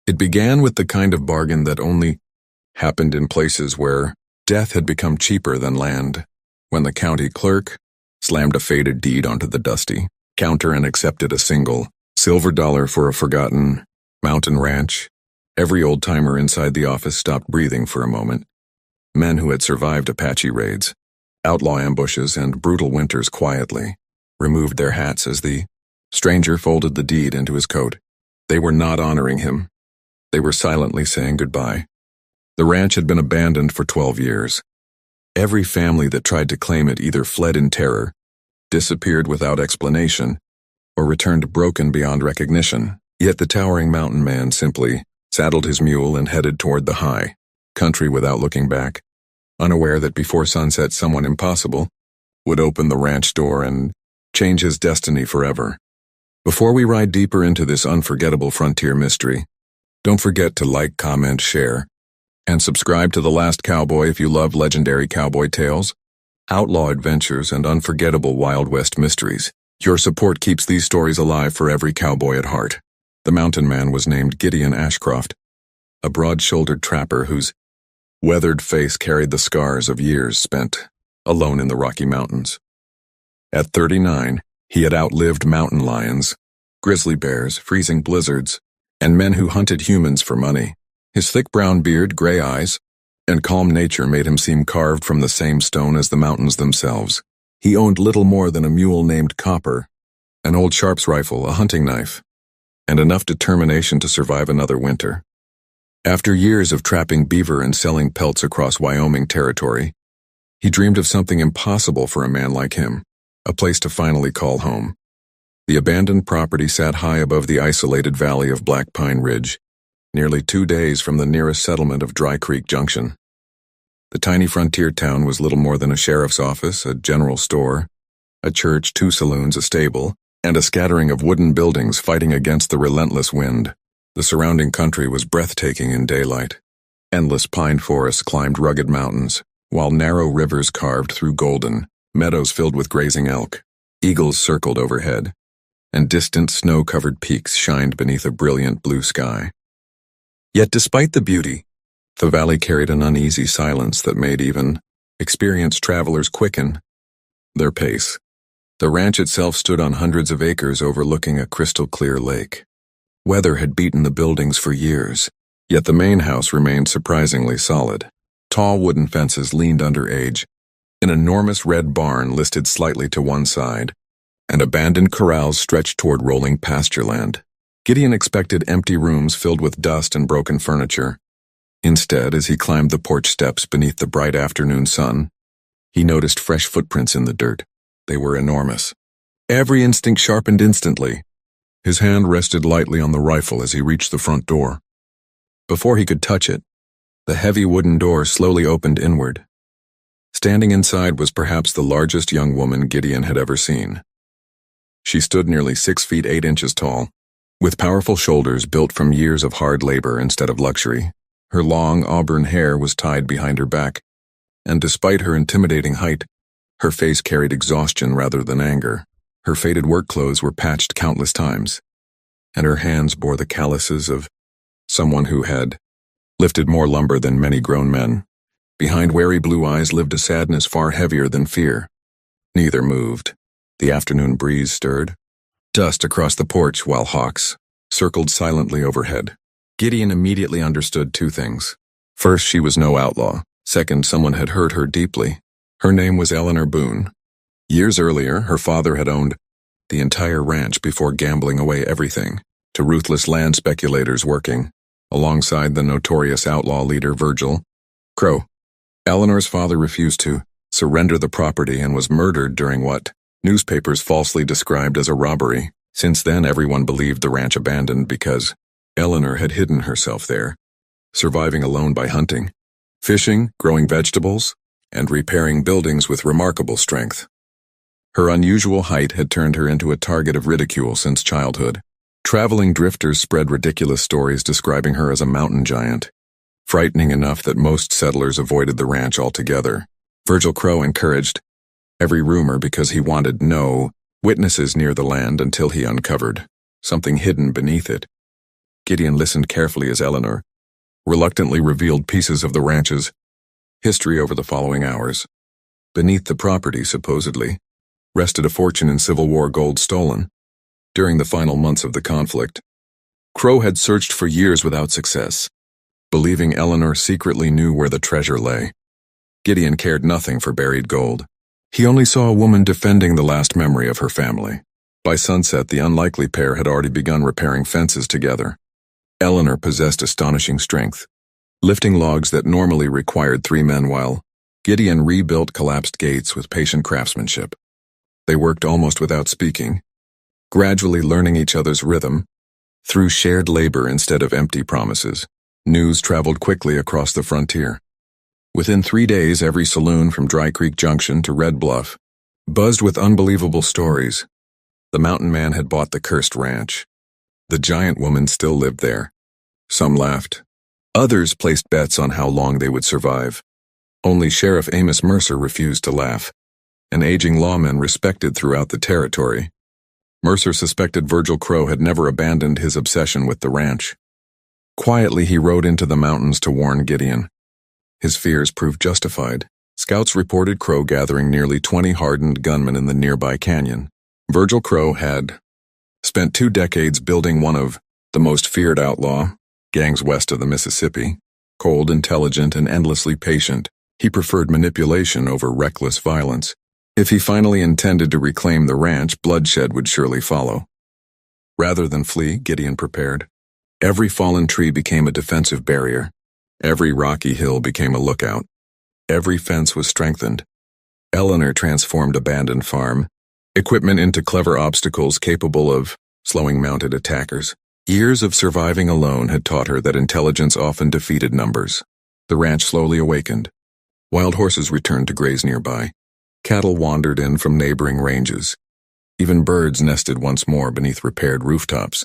It began with the kind of bargain that only happened in places where death had become cheaper than land, when the county clerk slammed a faded deed onto the dusty counter and accepted a single silver dollar for a forgotten mountain ranch. Every old-timer inside the office stopped breathing for a moment. Men who had survived Apache raids, outlaw ambushes, and brutal winters quietly removed their hats as the stranger folded the deed into his coat. They were not honoring him. They were silently saying goodbye. The ranch had been abandoned for 12 years. Every family that tried to claim it either fled in terror, disappeared without explanation, or returned broken beyond recognition. Yet the towering mountain man simply saddled his mule and headed toward the high country without looking back, unaware that before sunset someone impossible would open the ranch door and change his destiny forever. Before we ride deeper into this unforgettable frontier mystery, don't forget to like, comment, share, and subscribe to The Last Cowboy if you love legendary cowboy tales, outlaw adventures, and unforgettable Wild West mysteries. Your support keeps these stories alive for every cowboy at heart. The mountain man was named Gideon Ashcroft, a broad-shouldered trapper whose weathered face carried the scars of years spent alone in the Rocky Mountains. At 39, he had outlived mountain lions, grizzly bears, freezing blizzards, and men who hunted humans for money. His thick brown beard, gray eyes, and calm nature made him seem carved from the same stone as the mountains themselves. He owned little more than a mule named Copper, an old Sharps rifle, a hunting knife, and enough determination to survive another winter. After years of trapping beaver and selling pelts across Wyoming territory, he dreamed of something impossible for a man like him, a place to finally call home. The abandoned property sat high above the isolated valley of Black Pine Ridge, nearly 2 days from the nearest settlement of Dry Creek Junction. The tiny frontier town was little more than a sheriff's office, a general store, a church, 2 saloons, a stable, and a scattering of wooden buildings fighting against the relentless wind. The surrounding country was breathtaking in daylight. Endless pine forests climbed rugged mountains, while narrow rivers carved through golden meadows filled with grazing elk. Eagles circled overhead, and distant snow-covered peaks shined beneath a brilliant blue sky. Yet despite the beauty, the valley carried an uneasy silence that made even experienced travelers quicken their pace. The ranch itself stood on hundreds of acres overlooking a crystal-clear lake. Weather had beaten the buildings for years, yet the main house remained surprisingly solid. Tall wooden fences leaned under age, an enormous red barn listed slightly to one side, and abandoned corrals stretched toward rolling pasture land. Gideon expected empty rooms filled with dust and broken furniture. Instead, as he climbed the porch steps beneath the bright afternoon sun, he noticed fresh footprints in the dirt. They were enormous. Every instinct sharpened instantly. His hand rested lightly on the rifle as he reached the front door. Before he could touch it, the heavy wooden door slowly opened inward. Standing inside was perhaps the largest young woman Gideon had ever seen. She stood nearly 6 feet 8 inches tall, with powerful shoulders built from years of hard labor instead of luxury. Her long auburn hair was tied behind her back, and despite her intimidating height, her face carried exhaustion rather than anger. Her faded work clothes were patched countless times, and her hands bore the calluses of someone who had lifted more lumber than many grown men. Behind wary blue eyes lived a sadness far heavier than fear. Neither moved. The afternoon breeze stirred dust across the porch while hawks circled silently overhead. Gideon immediately understood 2 things. First, she was no outlaw. Second, someone had hurt her deeply. Her name was Eleanor Boone. Years earlier, her father had owned the entire ranch before gambling away everything to ruthless land speculators working alongside the notorious outlaw leader Virgil Crow. Eleanor's father refused to surrender the property and was murdered during what newspapers falsely described as a robbery. Since then, everyone believed the ranch abandoned because Eleanor had hidden herself there, surviving alone by hunting, fishing, growing vegetables, and repairing buildings with remarkable strength. Her unusual height had turned her into a target of ridicule since childhood. Traveling drifters spread ridiculous stories describing her as a mountain giant, frightening enough that most settlers avoided the ranch altogether. Virgil Crow encouraged every rumor because he wanted no witnesses near the land until he uncovered something hidden beneath it. Gideon listened carefully as Eleanor reluctantly revealed pieces of the ranch's history over the following hours. Beneath the property, supposedly, rested a fortune in Civil War gold stolen during the final months of the conflict. Crow had searched for years without success, believing Eleanor secretly knew where the treasure lay. Gideon cared nothing for buried gold. He only saw a woman defending the last memory of her family. By sunset, the unlikely pair had already begun repairing fences together. Eleanor possessed astonishing strength, lifting logs that normally required 3 men while Gideon rebuilt collapsed gates with patient craftsmanship. They worked almost without speaking, gradually learning each other's rhythm through shared labor instead of empty promises. News traveled quickly across the frontier. Within 3 days, every saloon from Dry Creek Junction to Red Bluff buzzed with unbelievable stories. The mountain man had bought the cursed ranch. The giant woman still lived there. Some laughed. Others placed bets on how long they would survive. Only Sheriff Amos Mercer refused to laugh, an aging lawman respected throughout the territory. Mercer suspected Virgil Crow had never abandoned his obsession with the ranch. Quietly, he rode into the mountains to warn Gideon. His fears proved justified. Scouts reported Crow gathering nearly 20 hardened gunmen in the nearby canyon. Virgil Crow had spent 2 decades building one of the most feared outlaw gangs west of the Mississippi. Cold, intelligent, and endlessly patient, he preferred manipulation over reckless violence. If he finally intended to reclaim the ranch, bloodshed would surely follow. Rather than flee, Gideon prepared. Every fallen tree became a defensive barrier. Every rocky hill became a lookout. Every fence was strengthened. Eleanor transformed abandoned farm equipment into clever obstacles capable of slowing mounted attackers. Years of surviving alone had taught her that intelligence often defeated numbers. The ranch slowly awakened. Wild horses returned to graze nearby. Cattle wandered in from neighboring ranges. Even birds nested once more beneath repaired rooftops.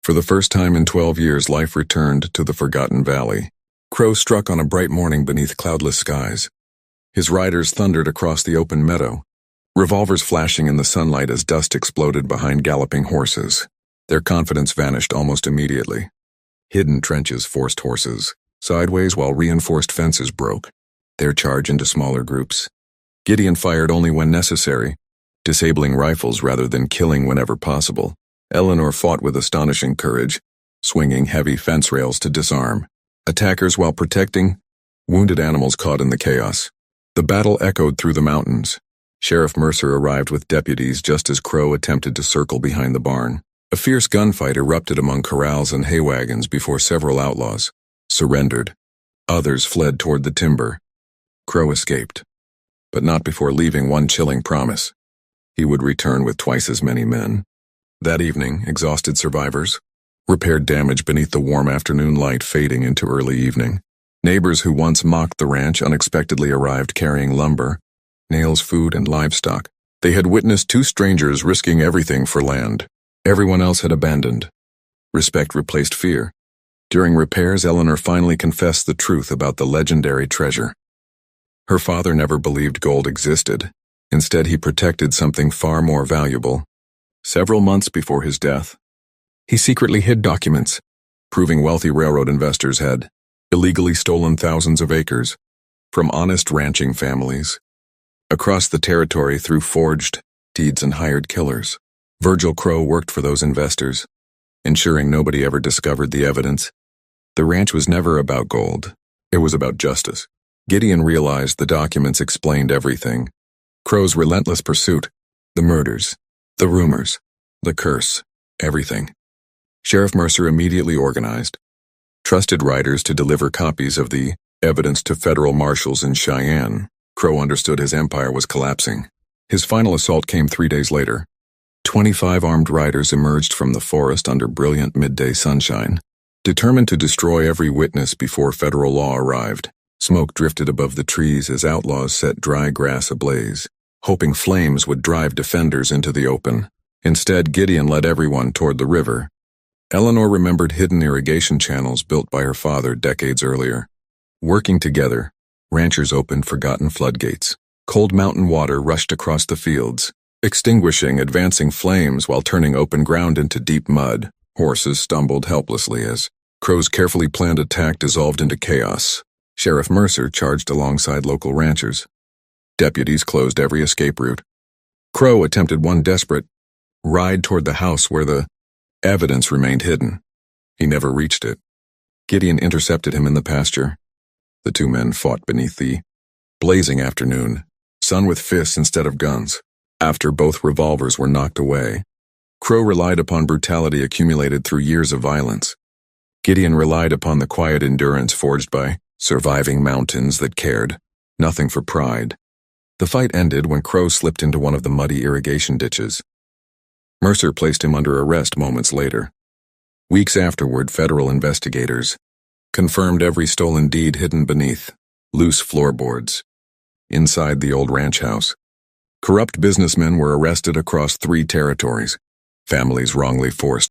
For the first time in 12 years, life returned to the forgotten valley. Crow struck on a bright morning beneath cloudless skies. His riders thundered across the open meadow, revolvers flashing in the sunlight as dust exploded behind galloping horses. Their confidence vanished almost immediately. Hidden trenches forced horses sideways while reinforced fences broke their charge into smaller groups. Gideon fired only when necessary, disabling rifles rather than killing whenever possible. Eleanor fought with astonishing courage, swinging heavy fence rails to disarm attackers while protecting wounded animals caught in the chaos. The battle echoed through the mountains. Sheriff Mercer arrived with deputies just as Crow attempted to circle behind the barn. A fierce gunfight erupted among corrals and hay wagons before several outlaws surrendered. Others fled toward the timber. Crow escaped, but not before leaving one chilling promise. He would return with twice as many men. That evening, exhausted survivors repaired damage beneath the warm afternoon light fading into early evening. Neighbors who once mocked the ranch unexpectedly arrived carrying lumber, nails, food, and livestock. They had witnessed 2 strangers risking everything for land everyone else had abandoned. Respect replaced fear. During repairs, Eleanor finally confessed the truth about the legendary treasure. Her father never believed gold existed. Instead, he protected something far more valuable. Several months before his death, he secretly hid documents, proving wealthy railroad investors had illegally stolen thousands of acres from honest ranching families across the territory through forged deeds and hired killers. Virgil Crow worked for those investors, ensuring nobody ever discovered the evidence. The ranch was never about gold. It was about justice. Gideon realized the documents explained everything. Crow's relentless pursuit, the murders, the rumors, the curse, everything. Sheriff Mercer immediately organized, trusted writers to deliver copies of the evidence to federal marshals in Cheyenne. Crow understood his empire was collapsing. His final assault came 3 days later. 25 armed riders emerged from the forest under brilliant midday sunshine, determined to destroy every witness before federal law arrived. Smoke drifted above the trees as outlaws set dry grass ablaze, hoping flames would drive defenders into the open. Instead, Gideon led everyone toward the river. Eleanor remembered hidden irrigation channels built by her father decades earlier. Working together, ranchers opened forgotten floodgates. Cold mountain water rushed across the fields, extinguishing advancing flames while turning open ground into deep mud. Horses stumbled helplessly as Crow's carefully planned attack dissolved into chaos. Sheriff Mercer charged alongside local ranchers. Deputies closed every escape route. Crow attempted one desperate ride toward the house where the evidence remained hidden. He never reached it. Gideon intercepted him in the pasture. The two men fought beneath the blazing afternoon, sun with fists instead of guns. After both revolvers were knocked away, Crow relied upon brutality accumulated through years of violence. Gideon relied upon the quiet endurance forged by surviving mountains that cared nothing for pride. The fight ended when Crow slipped into one of the muddy irrigation ditches. Mercer placed him under arrest moments later. Weeks afterward, federal investigators confirmed every stolen deed hidden beneath loose floorboards. Inside the old ranch house, corrupt businessmen were arrested across 3 territories. Families wrongly forced